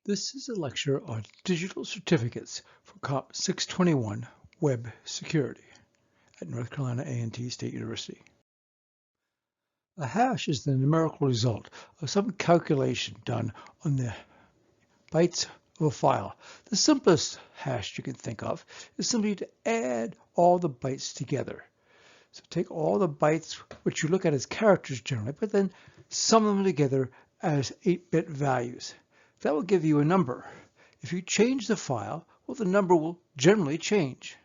This is a lecture on digital certificates for COP 621 Web Security at North Carolina A&T State University. A hash is the numerical result of some calculation done on the bytes of a file. The simplest hash you can think of is simply to add all the bytes together. So take all the bytes, which you look at as characters generally, but then sum them together as 8-bit values. That will give you a number. If you change the file, well, the number will generally change.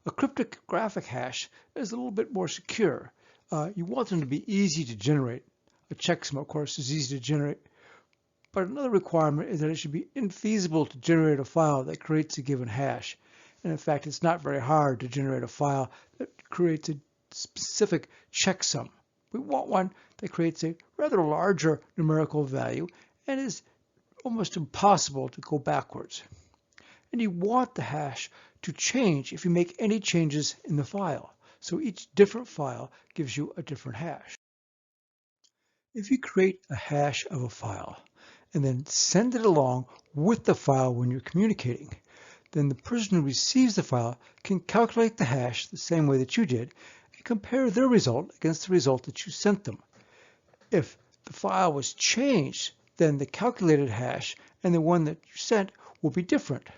A cryptographic hash is a little bit more secure. You want them to be easy to generate. A checksum, of course, is easy to generate. But another requirement is that it should be infeasible to generate a file that creates a given hash. And in fact, it's not very hard to generate a file that creates a specific checksum. We want one that creates a rather larger numerical value and is almost impossible to go backwards. And you want the hash to change if you make any changes in the file. So each different file gives you a different hash. If you create a hash of a file and then send it along with the file when you're communicating, then the person who receives the file can calculate the hash the same way that you did and compare their result against the result that you sent them. If the file was changed, then the calculated hash and the one that you sent will be different.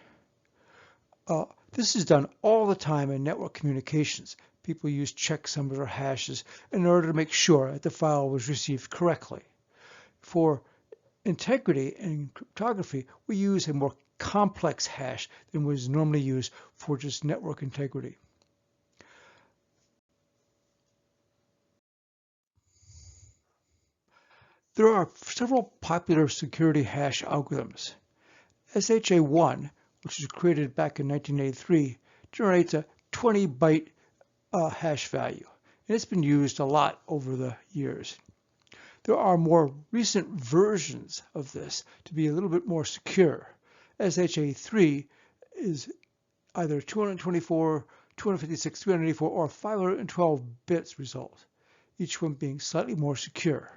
This is done all the time in network communications. People use checksums or hashes in order to make sure that the file was received correctly. For integrity and cryptography, we use a more complex hash than was normally used for just network integrity. There are several popular security hash algorithms. SHA-1, which was created back in 1983, generates a 20-byte hash value, and it's been used a lot over the years. There are more recent versions of this to be a little bit more secure. SHA-3 is either 224, 256, 384, or 512 bits result, each one being slightly more secure.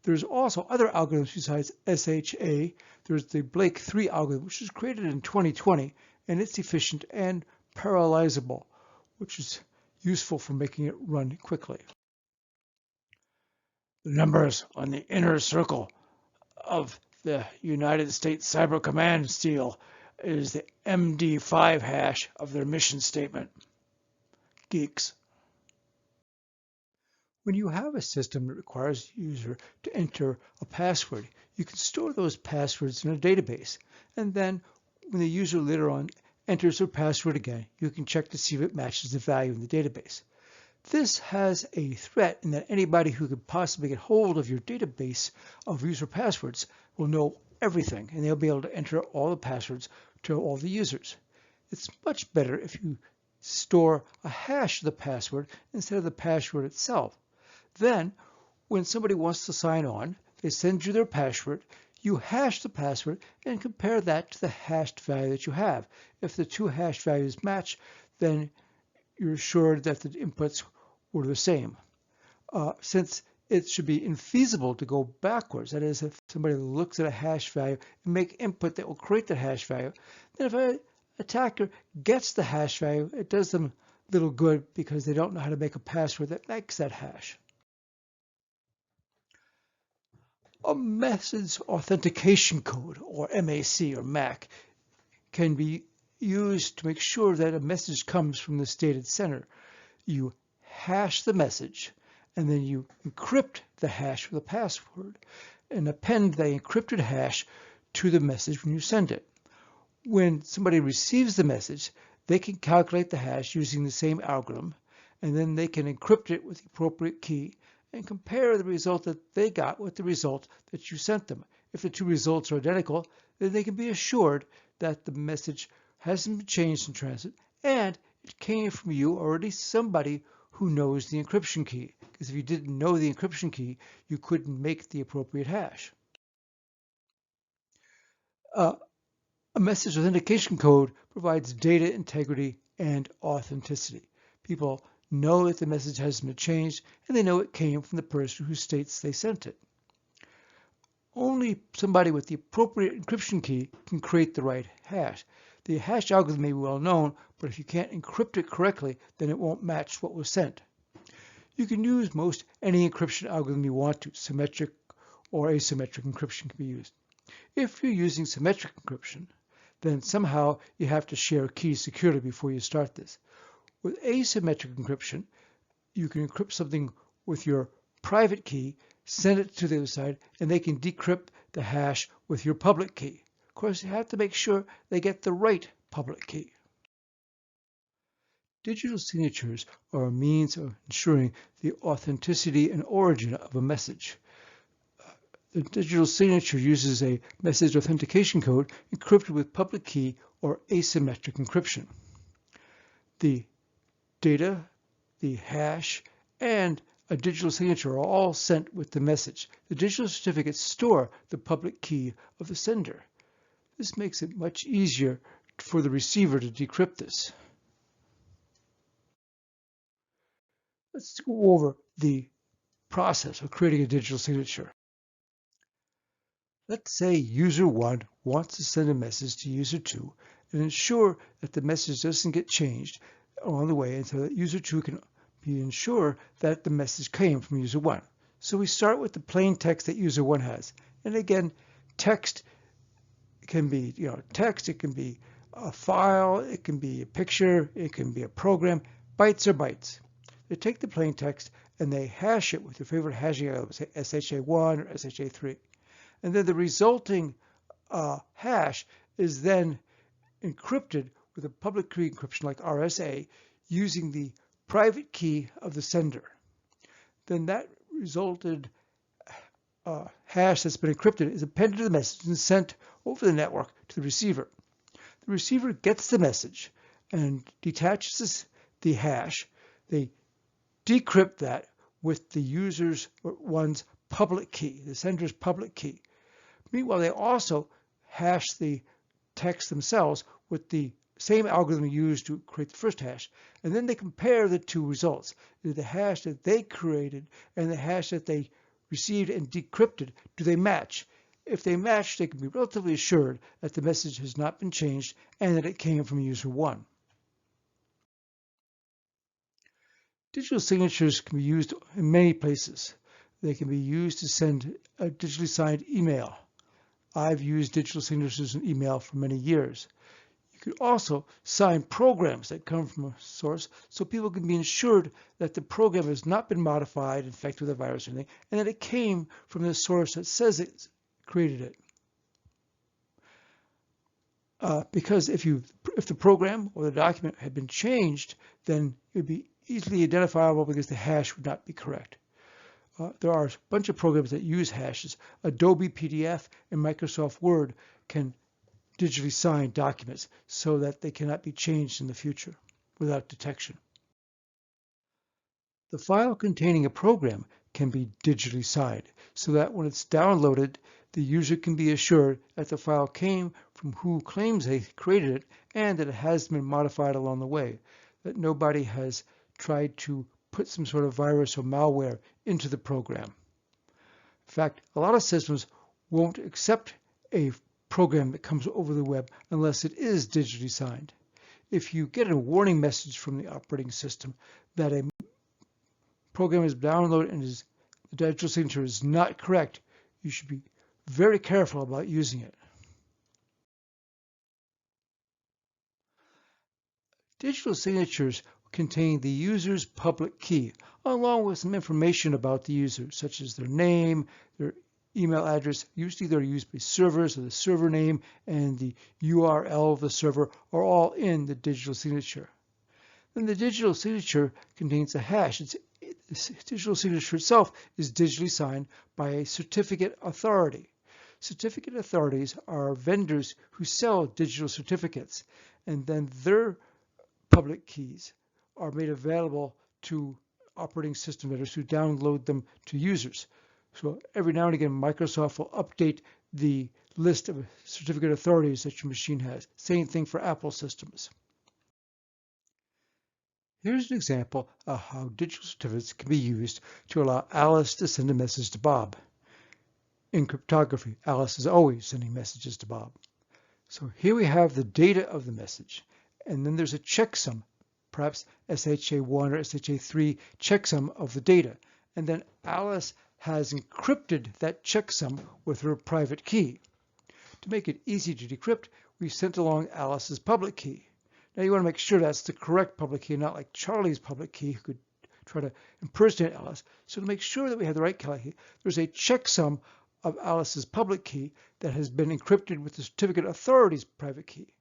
There's also other algorithms besides SHA. There's the Blake 3 algorithm, which was created in 2020, and it's efficient and parallelizable, which is useful for making it run quickly. The numbers on the inner circle of the United States Cyber Command seal is the MD5 hash of their mission statement. Geeks. When you have a system that requires the user to enter a password, you can store those passwords in a database. And then when the user later on enters their password again, you can check to see if it matches the value in the database. This has a threat in that anybody who could possibly get hold of your database of user passwords will know everything, and they'll be able to enter all the passwords to all the users. It's much better if you store a hash of the password instead of the password itself. Then, when somebody wants to sign on, they send you their password, you hash the password and compare that to the hashed value that you have. If the two hashed values match, then you're assured that the inputs were the same. Since it should be infeasible to go backwards, that is, if somebody looks at a hash value and make input that will create the hash value, then if an attacker gets the hash value, it does them little good because they don't know how to make a password that makes that hash. A message authentication code, or MAC or MAC, can be used to make sure that a message comes from the stated sender. You hash the message, and then you encrypt the hash with a password and append the encrypted hash to the message when you send it. When somebody receives the message, they can calculate the hash using the same algorithm, and then they can encrypt it with the appropriate key and compare the result that they got with the result that you sent them. If the two results are identical, then they can be assured that the message hasn't been changed in transit and it came from you or at least somebody who knows the encryption key. Because if you didn't know the encryption key, you couldn't make the appropriate hash. A message authentication code provides data integrity and authenticity. People know that the message hasn't been changed, and they know it came from the person who states they sent it. Only somebody with the appropriate encryption key can create the right hash. The hash algorithm may be well known, but if you can't encrypt it correctly, then it won't match what was sent. You can use most any encryption algorithm you want to. Symmetric or asymmetric encryption can be used. If you're using symmetric encryption, then somehow you have to share keys securely before you start this. With asymmetric encryption, you can encrypt something with your private key, send it to the other side, and they can decrypt the hash with your public key. Of course, you have to make sure they get the right public key. Digital signatures are a means of ensuring the authenticity and origin of a message. The digital signature uses a message authentication code encrypted with public key or asymmetric encryption. The data, the hash, and a digital signature are all sent with the message. The digital certificates store the public key of the sender. This makes it much easier for the receiver to decrypt this. Let's go over the process of creating a digital signature. Let's say user 1 wants to send a message to user 2 and ensure that the message doesn't get changed along the way, and so that user 2 can be ensure that the message came from user 1. So we start with the plain text that user 1 has. And again, text can be text, it can be a file, it can be a picture, it can be a program. Bytes are bytes. They take the plain text and they hash it with your favorite hashing algorithm, say SHA-1 or SHA-3. And then the resulting hash is then encrypted with a public key encryption like RSA using the private key of the sender. Then that resulted hash that's been encrypted is appended to the message and sent over the network to the receiver. The receiver gets the message and detaches the hash. They decrypt that with the user's one's public key, the sender's public key. Meanwhile, they also hash the text themselves with the same algorithm used to create the first hash, and then they compare the two results. The hash that they created and the hash that they received and decrypted, do they match? If they match, they can be relatively assured that the message has not been changed and that it came from user 1. Digital signatures can be used in many places. They can be used to send a digitally signed email. I've used digital signatures in email for many years. You could also sign programs that come from a source so people can be ensured that the program has not been modified, infected with a virus or anything, and that it came from the source that says it created it. Because if the program or the document had been changed, then it would be easily identifiable because the hash would not be correct. There are a bunch of programs that use hashes. Adobe PDF and Microsoft Word can digitally sign documents so that they cannot be changed in the future without detection. The file containing a program can be digitally signed so that when it's downloaded, the user can be assured that the file came from who claims they created it and that it has been modified along the way, that nobody has tried to put some sort of virus or malware into the program. In fact, a lot of systems won't accept a program that comes over the web unless it is digitally signed. If you get a warning message from the operating system that a program is downloaded and the digital signature is not correct, you should be very careful about using it. Digital signatures contain the user's public key, along with some information about the user, such as their name, their email address. Usually they're used by servers, so the server name and the URL of the server are all in the digital signature. Then the digital signature contains a hash. The digital signature itself is digitally signed by a certificate authority. Certificate authorities are vendors who sell digital certificates, and then their public keys are made available to operating system vendors who download them to users. So every now and again, Microsoft will update the list of certificate authorities that your machine has. Same thing for Apple systems. Here's an example of how digital certificates can be used to allow Alice to send a message to Bob. In cryptography, Alice is always sending messages to Bob. So here we have the data of the message, and then there's a checksum, perhaps SHA-1 or SHA-3 checksum of the data. And then Alice has encrypted that checksum with her private key. To make it easy to decrypt, we sent along Alice's public key. Now you want to make sure that's the correct public key, not like Charlie's public key who could try to impersonate Alice. So to make sure that we have the right key, there's a checksum of Alice's public key that has been encrypted with the certificate authority's private key.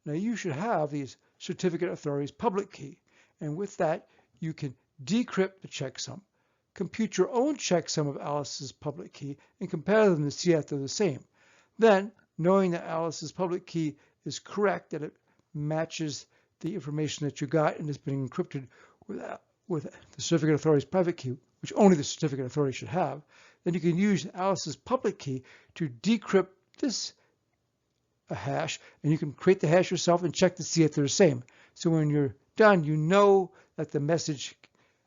Now you should have these certificate authority's public key, and with that you can decrypt the checksum, compute your own checksum of Alice's public key, and compare them to see if they're the same. Then, knowing that Alice's public key is correct, that it matches the information that you got and has been encrypted with the certificate authority's private key, which only the certificate authority should have, then you can use Alice's public key to decrypt this hash, and you can create the hash yourself and check to see if they're the same. So when you're done, you know that the message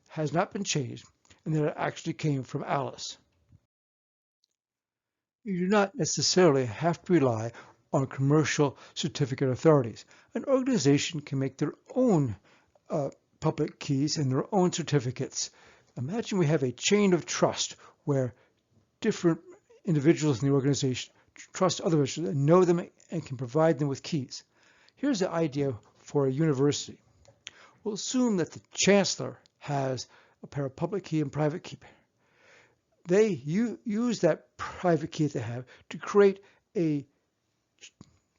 has not been changed and that it actually came from Alice. You do not necessarily have to rely on commercial certificate authorities. An organization can make their own public keys and their own certificates. Imagine we have a chain of trust where different individuals in the organization trust others and know them and can provide them with keys. Here's the idea for a university. We'll assume that the chancellor has a pair of public key and private key. They use that private key that they have to create a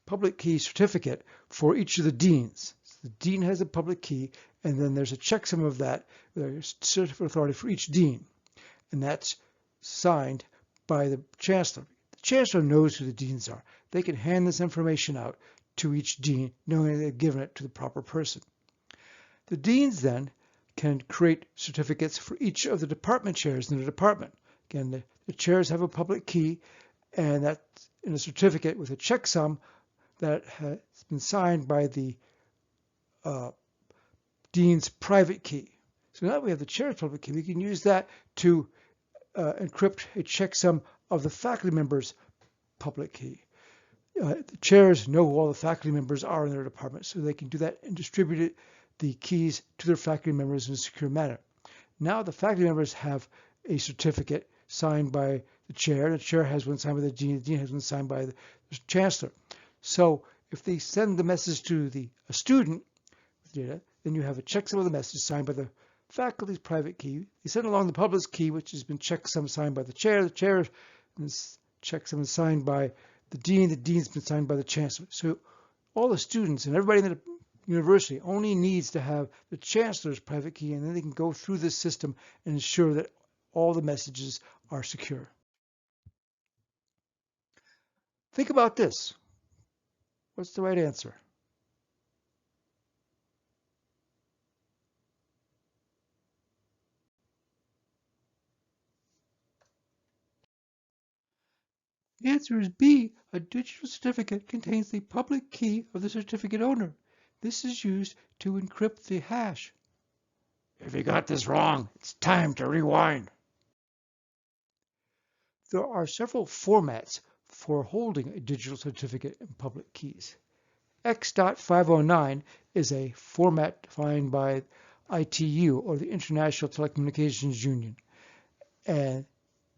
public key certificate for each of the deans. So the dean has a public key, and then there's a checksum of that, there's certificate authority for each dean, and that's signed by the chancellor. The chancellor knows who the deans are. They can hand this information out to each dean, knowing they've given it to the proper person. The deans then can create certificates for each of the department chairs in the department. Again, the chairs have a public key, and that's in a certificate with a checksum that has been signed by the dean's private key. So now that we have the chair's public key, we can use that to encrypt a checksum of the faculty member's public key. The chairs know who all the faculty members are in their department, so they can do that and distribute the keys to their faculty members in a secure manner. Now the faculty members have a certificate signed by the chair has one signed by the dean has one signed by the chancellor. So if they send the message to a student with data, then you have a checksum of the message signed by the faculty's private key. They send along the public key, which has been checksum signed by the chair checksum is signed by the dean's been signed by the chancellor. So all the students and everybody in the university only needs to have the chancellor's private key, and then they can go through this system and ensure that all the messages are secure. Think about this. What's the right answer? The answer is B. A digital certificate contains the public key of the certificate owner. This is used to encrypt the hash. If you got this wrong, it's time to rewind. There are several formats for holding a digital certificate in public keys. X.509 is a format defined by ITU, or the International Telecommunications Union, and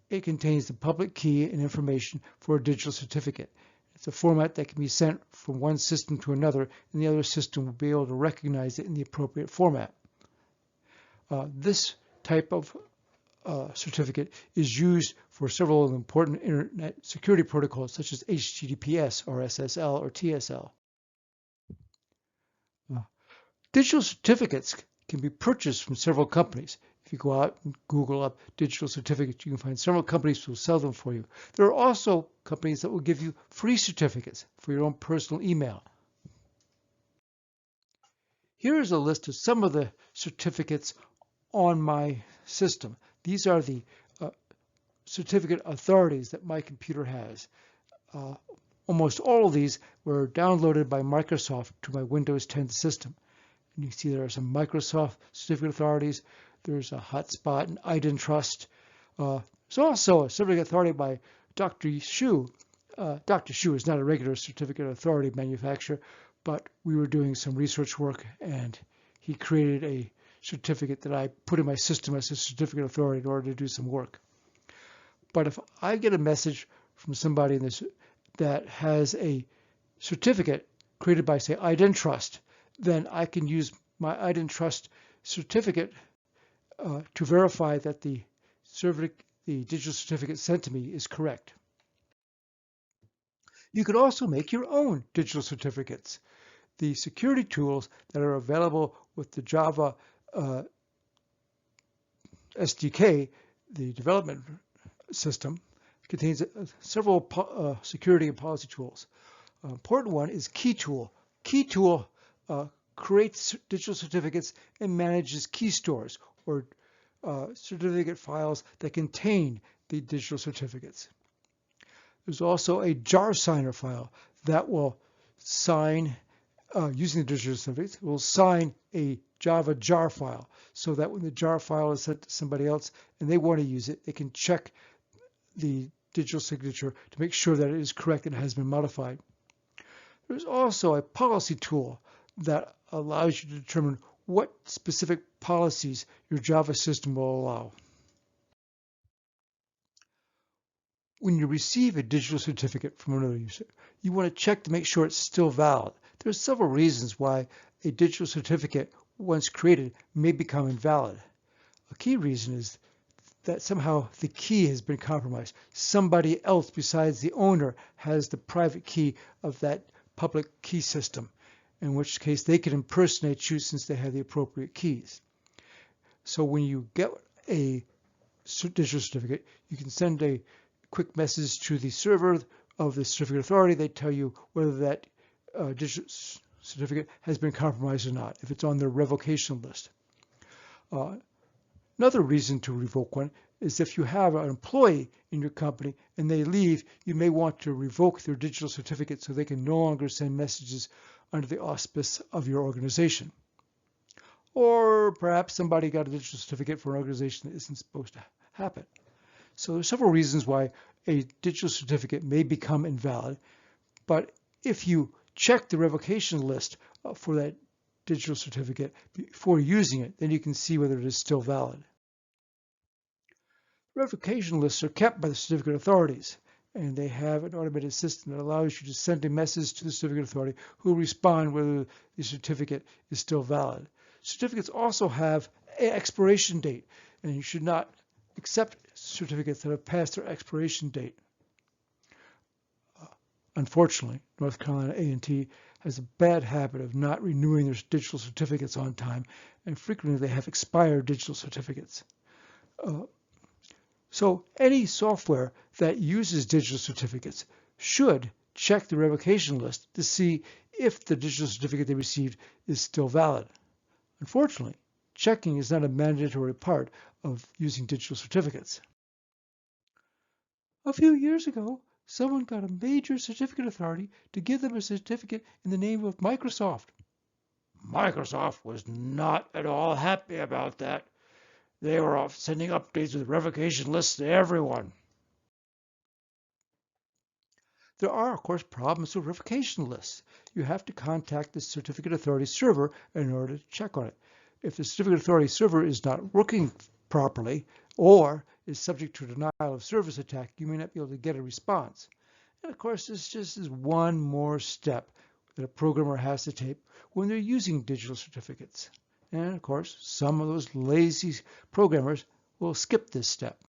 it contains the public key and information for a digital certificate. It's a format that can be sent from one system to another, and the other system will be able to recognize it in the appropriate format. This type of certificate is used for several important internet security protocols such as HTTPS or SSL or TSL. Digital certificates can be purchased from several companies. If you go out and Google up digital certificates, you can find several companies who will sell them for you. There are also companies that will give you free certificates for your own personal email. Here is a list of some of the certificates on my system. These are the certificate authorities that my computer has. Almost all of these were downloaded by Microsoft to my Windows 10 system. And you see there are some Microsoft certificate authorities. There's a Hotspot and IdenTrust. There's also a certificate authority by Dr. Shu. Dr. Shu is not a regular certificate authority manufacturer, but we were doing some research work and he created a certificate that I put in my system as a certificate authority in order to do some work. But if I get a message from somebody in this that has a certificate created by, say, IdenTrust, then I can use my IdenTrust certificate to verify that the digital certificate sent to me is correct. You could also make your own digital certificates. The security tools that are available with the Java SDK, the development system, contains several security and policy tools. An important one is KeyTool. KeyTool creates digital certificates and manages key stores or certificate files that contain the digital certificates. There's also a jar signer file that will sign, using the digital certificates, will sign a Java jar file so that when the jar file is sent to somebody else and they want to use it, they can check the digital signature to make sure that it is correct and has been modified. There's also a policy tool that allows you to determine what specific policies your Java system will allow. When you receive a digital certificate from another user, you want to check to make sure it's still valid. There are several reasons why a digital certificate, once created, may become invalid. A key reason is that somehow the key has been compromised. Somebody else besides the owner has the private key of that public key system, in which case they can impersonate you since they have the appropriate keys. So when you get a digital certificate, you can send a quick message to the server of the certificate authority. They tell you whether that digital certificate has been compromised or not, if it's on their revocation list. Another reason to revoke one is if you have an employee in your company and they leave, you may want to revoke their digital certificate so they can no longer send messages under the auspice of your organization. Or perhaps somebody got a digital certificate for an organization that isn't supposed to happen. So there's several reasons why a digital certificate may become invalid, but if you check the revocation list for that digital certificate before using it, then you can see whether it is still valid. Revocation lists are kept by the certificate authorities, and they have an automated system that allows you to send a message to the certificate authority who will respond whether the certificate is still valid. Certificates also have an expiration date, and you should not accept certificates that have passed their expiration date. Unfortunately, North Carolina A&T has a bad habit of not renewing their digital certificates on time, and frequently they have expired digital certificates. So any software that uses digital certificates should check the revocation list to see if the digital certificate they received is still valid. Unfortunately, checking is not a mandatory part of using digital certificates. A few years ago, someone got a major certificate authority to give them a certificate in the name of Microsoft. Microsoft was not at all happy about that. They were off sending updates with revocation lists to everyone. There are, of course, problems with revocation lists. You have to contact the certificate authority server in order to check on it. If the certificate authority server is not working properly or is subject to a denial of service attack, you may not be able to get a response. And of course, this just is one more step that a programmer has to take when they're using digital certificates. And of course, some of those lazy programmers will skip this step.